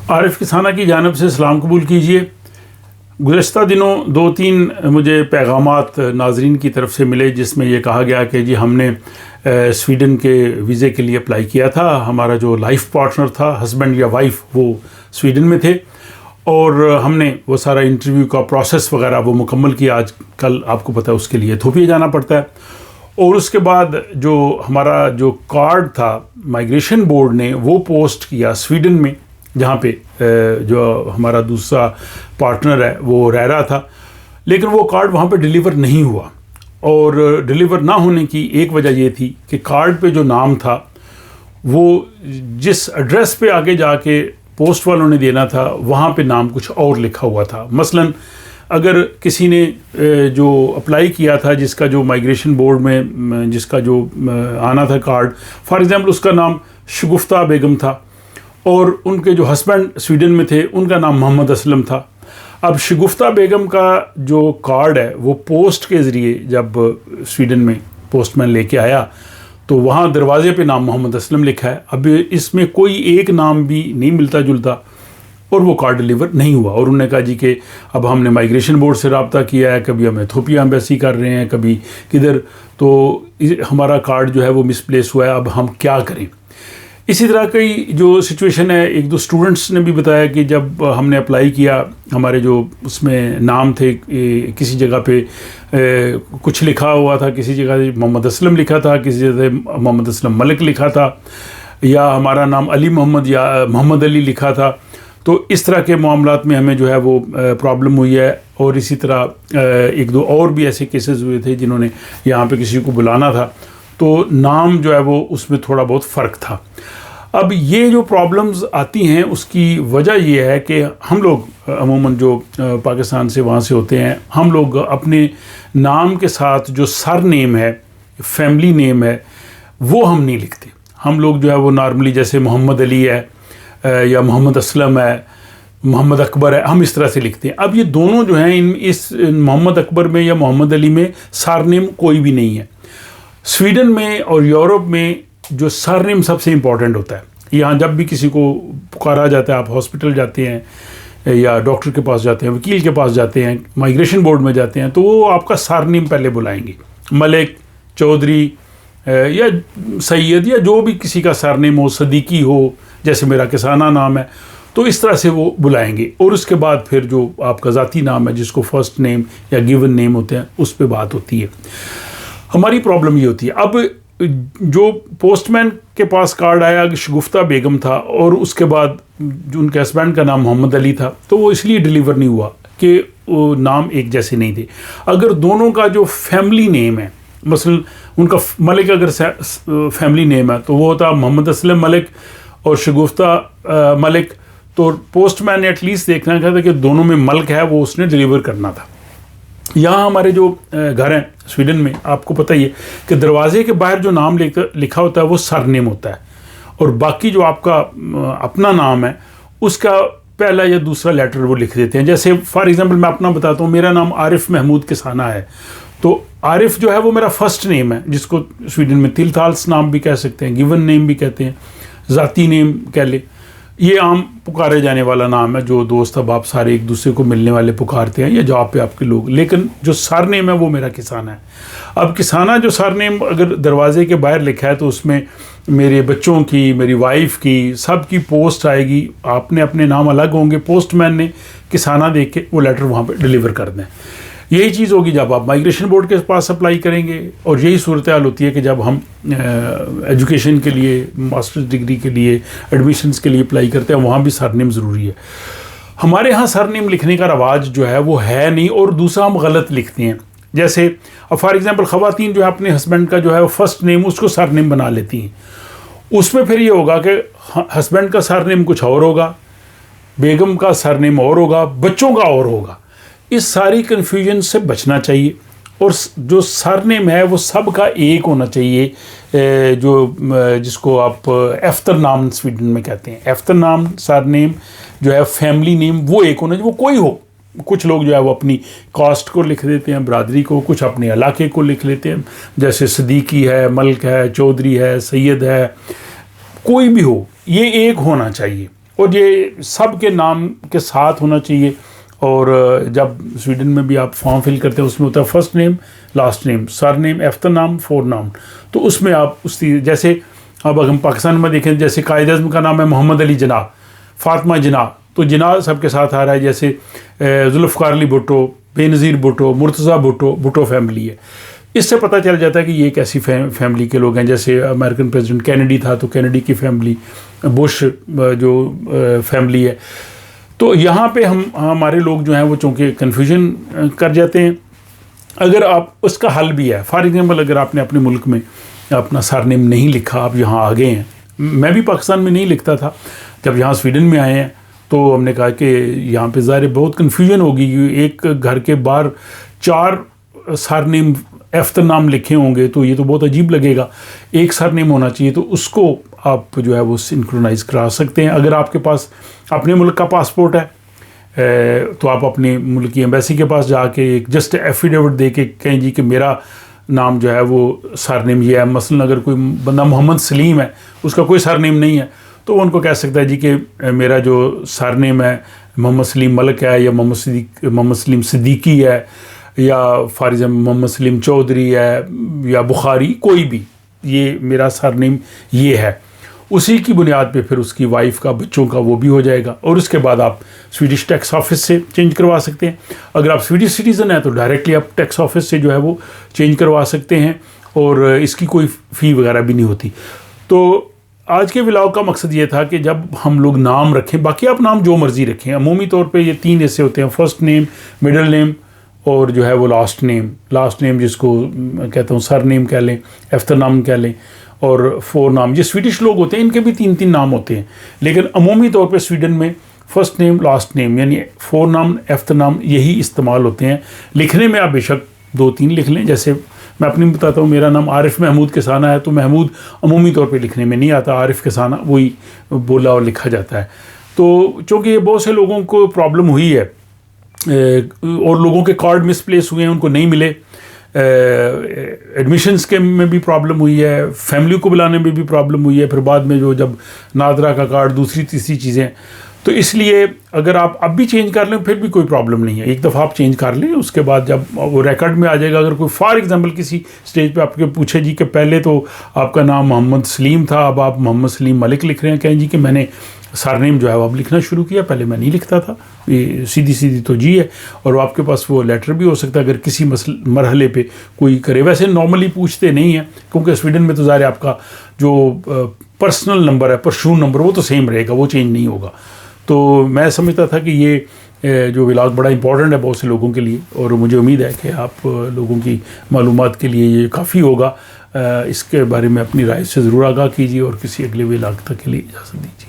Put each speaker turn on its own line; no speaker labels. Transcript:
عارف کسانہ کی جانب سے سلام قبول کیجیے۔ گزشتہ دنوں 2-3 مجھے پیغامات ناظرین کی طرف سے ملے جس میں یہ کہا گیا کہ جی ہم نے سویڈن کے ویزے کے لیے اپلائی کیا تھا، ہمارا جو لائف پارٹنر تھا، ہسبینڈ یا وائف، وہ سویڈن میں تھے اور ہم نے وہ سارا انٹرویو کا پروسیس وغیرہ وہ مکمل کیا۔ آج کل آپ کو پتہ ہے اس کے لیے ایتھوپیا جانا پڑتا ہے، اور اس کے بعد جو ہمارا جو کارڈ تھا مائیگریشن بورڈ نے وہ پوسٹ کیا سویڈن میں، جہاں پہ جو ہمارا دوسرا پارٹنر ہے وہ رہ رہا تھا، لیکن وہ کارڈ وہاں پہ ڈیلیور نہیں ہوا۔ اور ڈیلیور نہ ہونے کی ایک وجہ یہ تھی کہ کارڈ پہ جو نام تھا وہ جس ایڈریس پہ آگے جا کے پوسٹ والوں نے دینا تھا وہاں پہ نام کچھ اور لکھا ہوا تھا۔ مثلا اگر کسی نے جو اپلائی کیا تھا، جس کا جو مائیگریشن بورڈ میں جس کا جو آنا تھا کارڈ، فار ایگزامپل اس کا نام شگفتہ بیگم تھا اور ان کے جو ہسبینڈ سویڈن میں تھے ان کا نام محمد اسلم تھا۔ اب شگفتہ بیگم کا جو کارڈ ہے وہ پوسٹ کے ذریعے جب سویڈن میں پوسٹ مین لے کے آیا تو وہاں دروازے پہ نام محمد اسلم لکھا ہے۔ اب اس میں کوئی ایک نام بھی نہیں ملتا جلتا اور وہ کارڈ ڈیلیور نہیں ہوا، اور انہوں نے کہا جی کہ اب ہم نے مائیگریشن بورڈ سے رابطہ کیا ہے، کبھی ہم ایتھوپیا ایمبیسی کر رہے ہیں، کبھی کدھر، تو ہمارا کارڈ جو ہے وہ مس پلیس ہوا ہے، اب ہم کیا کریں۔ اسی طرح کی جو سچویشن ہے، ایک دو اسٹوڈنٹس نے بھی بتایا کہ جب ہم نے اپلائی کیا، ہمارے جو اس میں نام تھے کسی جگہ پہ کچھ لکھا ہوا تھا، کسی جگہ محمد اسلم لکھا تھا، کسی جگہ محمد اسلم ملک لکھا تھا، یا ہمارا نام علی محمد یا محمد علی لکھا تھا۔ تو اس طرح کے معاملات میں ہمیں جو ہے وہ پرابلم ہوئی ہے، اور اسی طرح ایک دو اور بھی ایسے کیسز ہوئے تھے جنہوں نے یہاں پہ کسی کو بلانا تھا تو نام جو ہے وہ اس میں تھوڑا بہت فرق تھا۔ اب یہ جو پرابلمز آتی ہیں اس کی وجہ یہ ہے کہ ہم لوگ عموماً جو پاکستان سے وہاں سے ہوتے ہیں، ہم لوگ اپنے نام کے ساتھ جو سر نیم ہے، فیملی نیم ہے، وہ ہم نہیں لکھتے۔ ہم لوگ جو ہے وہ نارملی جیسے محمد علی ہے یا محمد اسلم ہے، محمد اکبر ہے، ہم اس طرح سے لکھتے ہیں۔ اب یہ دونوں جو ہیں اس محمد اکبر میں یا محمد علی میں سر نیم کوئی بھی نہیں ہے۔ سویڈن میں اور یورپ میں جو سر نیم سب سے امپورٹنٹ ہوتا ہے۔ یہاں جب بھی کسی کو پکارا جاتا ہے، آپ ہاسپٹل جاتے ہیں یا ڈاکٹر کے پاس جاتے ہیں، وکیل کے پاس جاتے ہیں، مائیگریشن بورڈ میں جاتے ہیں، تو وہ آپ کا سر نیم پہلے بلائیں گے، ملک، چودھری یا سید یا جو بھی کسی کا سر نیم ہو، صدیقی ہو جیسے میرا کسانہ نام ہے، تو اس طرح سے وہ بلائیں گے، اور اس کے بعد پھر جو آپ کا ذاتی نام ہے جس کو فرسٹ نیم یا گیون نیم ہوتے ہیں اس پہ بات ہوتی ہے۔ ہماری پرابلم یہ ہوتی ہے، اب جو پوسٹ مین کے پاس کارڈ آیا شگفتہ بیگم تھا اور اس کے بعد جو ان کے ہسبینڈ کا نام محمد علی تھا، تو وہ اس لیے ڈیلیور نہیں ہوا کہ وہ نام ایک جیسے نہیں تھے۔ اگر دونوں کا جو فیملی نیم ہے، مثلا ان کا ملک اگر فیملی نیم ہے تو وہ ہوتا محمد اسلم ملک اور شگفتہ ملک، تو پوسٹ مین نے ایٹ لیسٹ دیکھنا تھا کہ دونوں میں ملک ہے، وہ اس نے ڈیلیور کرنا تھا۔ یہاں ہمارے جو گھر ہیں سویڈن میں، آپ کو پتہ ہی ہے کہ دروازے کے باہر جو نام لکھا ہوتا ہے وہ سر نیم ہوتا ہے، اور باقی جو آپ کا اپنا نام ہے اس کا پہلا یا دوسرا لیٹر وہ لکھ دیتے ہیں۔ جیسے فار ایگزامپل میں اپنا بتاتا ہوں، میرا نام عارف محمود کسانہ ہے، تو عارف جو ہے وہ میرا فرسٹ نیم ہے، جس کو سویڈن میں تلتالس نام بھی کہہ سکتے ہیں، گیون نیم بھی کہتے ہیں، ذاتی نیم کہہ لیں۔ یہ عام پکارے جانے والا نام ہے جو دوست احباب سارے ایک دوسرے کو ملنے والے پکارتے ہیں، یا جاب پہ آپ کے لوگ، لیکن جو سر نیم ہے وہ میرا کسانہ ہے۔ اب کسانہ جو سر نیم اگر دروازے کے باہر لکھا ہے تو اس میں میرے بچوں کی، میری وائف کی، سب کی پوسٹ آئے گی، آپ نے اپنے نام الگ ہوں گے، پوسٹ مین نے کسانہ دیکھ کے وہ لیٹر وہاں پہ ڈیلیور کر دیں۔ یہی چیز ہوگی جب آپ مائیگریشن بورڈ کے پاس اپلائی کریں گے، اور یہی صورتحال ہوتی ہے کہ جب ہم ایجوکیشن کے لیے، ماسٹرز ڈگری کے لیے، ایڈمیشنز کے لیے اپلائی کرتے ہیں، وہاں بھی سر نیم ضروری ہے۔ ہمارے ہاں سر نیم لکھنے کا رواج جو ہے وہ ہے نہیں، اور دوسرا ہم غلط لکھتے ہیں۔ جیسے فار ایگزامپل خواتین جو ہے اپنے ہسبینڈ کا جو ہے وہ فرسٹ نیم اس کو سر نیم بنا لیتی ہیں، اس میں پھر یہ ہوگا کہ ہسبینڈ کا سر نیم کچھ اور ہوگا، بیگم کا سر نیم اور ہوگا، بچوں کا اور ہوگا۔ اس ساری کنفیوژن سے بچنا چاہیے، اور جو سر نیم ہے وہ سب کا ایک ہونا چاہیے، جو جس کو آپ ایفتر نام سویڈن میں کہتے ہیں۔ ایفتر نام سر نیم جو ہے فیملی نیم وہ ایک ہونا چاہیے، وہ کوئی ہو۔ کچھ لوگ جو ہے وہ اپنی کاسٹ کو لکھ دیتے ہیں، برادری کو، کچھ اپنے علاقے کو لکھ لیتے ہیں، جیسے صدیقی ہے، ملک ہے، چودھری ہے، سید ہے، کوئی بھی ہو، یہ ایک ہونا چاہیے۔ اور یہ سب کے نام کے ساتھ ہونا چاہیے. اور جب سویڈن میں بھی آپ فارم فل کرتے ہیں اس میں ہوتا ہے فرسٹ نیم لاسٹ نیم سر نیم ایفتر نام فور نام. تو اس میں آپ اس جیسے اب اگر ہم پاکستان میں دیکھیں جیسے قائد اعظم کا نام ہے محمد علی جناح, فاطمہ جناح, تو جناح سب کے ساتھ آ رہا ہے. جیسے ذوالفقار علی بھٹو, بے نظیر بھٹو, مرتضیٰ بھٹو, بھٹو فیملی ہے. اس سے پتہ چل جاتا ہے کہ یہ ایک ایسی فیملی کے لوگ ہیں. جیسے امریکن پریزیڈنٹ کینیڈی تھا تو کینیڈی کی فیملی, بش جو فیملی ہے. تو یہاں پہ ہمارے لوگ جو ہیں وہ چونکہ کنفیوژن کر جاتے ہیں. اگر آپ اس کا حل بھی ہے, فار ایگزامپل اگر آپ نے اپنے ملک میں اپنا سر نیم نہیں لکھا, آپ یہاں آ گئے ہیں, میں بھی پاکستان میں نہیں لکھتا تھا, جب یہاں سویڈن میں آئے ہیں تو ہم نے کہا کہ یہاں پہ ظاہر بہت کنفیوژن ہوگی. ایک گھر کے باہر 4 سر نیم ایفتر نام لکھے ہوں گے تو یہ تو بہت عجیب لگے گا. ایک سر نیم ہونا چاہیے, تو اس کو آپ جو ہے وہ سنکرونائز کرا سکتے ہیں. اگر آپ کے پاس اپنے ملک کا پاسپورٹ ہے تو آپ اپنے ملک کی ایمبیسی کے پاس جا کے ایک جسٹ ایفیڈیوٹ دے کے کہیں جی کہ میرا نام جو ہے وہ سر نیم یہ ہے. مثلا اگر کوئی بندہ محمد سلیم ہے, اس کا کوئی سر نیم نہیں ہے, تو وہ ان کو کہہ سکتا ہے جی کہ میرا جو سر نیم ہے محمد سلیم ملک ہے, یا محمد سلیم صدیقی ہے, یا فار ایگزامپل محمد سلیم چودھری ہے, یا بخاری, کوئی بھی, یہ میرا سر نیم یہ ہے. اسی کی بنیاد پہ پھر اس کی وائف کا, بچوں کا وہ بھی ہو جائے گا. اور اس کے بعد آپ سویڈش ٹیکس آفس سے چینج کروا سکتے ہیں. اگر آپ سویڈش سٹیزن ہیں تو ڈائریکٹلی آپ ٹیکس آفس سے جو ہے وہ چینج کروا سکتے ہیں, اور اس کی کوئی فی وغیرہ بھی نہیں ہوتی. تو آج کے ولاگ کا مقصد یہ تھا کہ جب ہم لوگ نام رکھیں, باقی آپ نام جو مرضی رکھیں, عمومی طور پہ یہ 3 حصے ہوتے ہیں, فرسٹ نیم, مڈل نیم, اور جو ہے وہ لاسٹ نیم جس کو کہتا ہوں سر نیم کہہ لیں, ایفتر نام کہہ لیں, اور فور نام. یہ سویڈش لوگ ہوتے ہیں, ان کے بھی 3 نام ہوتے ہیں, لیکن عمومی طور پہ سویڈن میں فرسٹ نیم لاسٹ نیم یعنی فور نام ایفتر نام یہی استعمال ہوتے ہیں. لکھنے میں آپ بے شک 2-3 لکھ لیں. جیسے میں اپنی بتاتا ہوں, میرا نام عارف محمود کسانہ ہے, تو محمود عمومی طور پہ لکھنے میں نہیں آتا, عارف کسانہ وہی بولا اور لکھا جاتا ہے. تو چونکہ یہ بہت سے لوگوں کو پرابلم ہوئی ہے, اور لوگوں کے کارڈ مس پلیس ہوئے ہیں, ان کو نہیں ملے, ایڈمیشنس کے میں بھی پرابلم ہوئی ہے, فیملی کو بلانے میں بھی پرابلم ہوئی ہے, پھر بعد میں جو جب نادرا کا کارڈ, دوسری تیسری چیزیں. تو اس لیے اگر آپ اب بھی چینج کر لیں پھر بھی کوئی پرابلم نہیں ہے. ایک دفعہ آپ چینج کر لیں, اس کے بعد جب وہ ریکارڈ میں آ جائے گا, اگر کوئی فار ایگزامپل کسی اسٹیج پہ آپ کے پوچھے جی کہ پہلے تو آپ کا نام محمد سلیم تھا, اب آپ محمد سلیم ملک لکھ رہے ہیں, کہیں جی کہ میں نے سر نیم جو ہے وہ اب لکھنا شروع کیا, پہلے میں نہیں لکھتا تھا, یہ سیدھی تو جی ہے. اور آپ کے پاس وہ لیٹر بھی ہو سکتا ہے اگر کسی مرحلے پہ کوئی کرے. ویسے نارملی پوچھتے نہیں ہیں, کیونکہ سویڈن میں تو ظاہر آپ کا جو پرسنل نمبر ہے, پرشون نمبر, وہ تو سیم رہے گا, وہ چینج نہیں ہوگا. تو میں سمجھتا تھا کہ یہ جو ولاگ بڑا امپورٹنٹ ہے بہت سے لوگوں کے لیے, اور مجھے امید ہے کہ آپ لوگوں کی معلومات کے لیے یہ کافی ہوگا. اس کے بارے میں اپنی رائے سے ضرور آگاہ کیجیے, اور کسی اگلے ولاگ تک کے لیے اجازت دیجیے.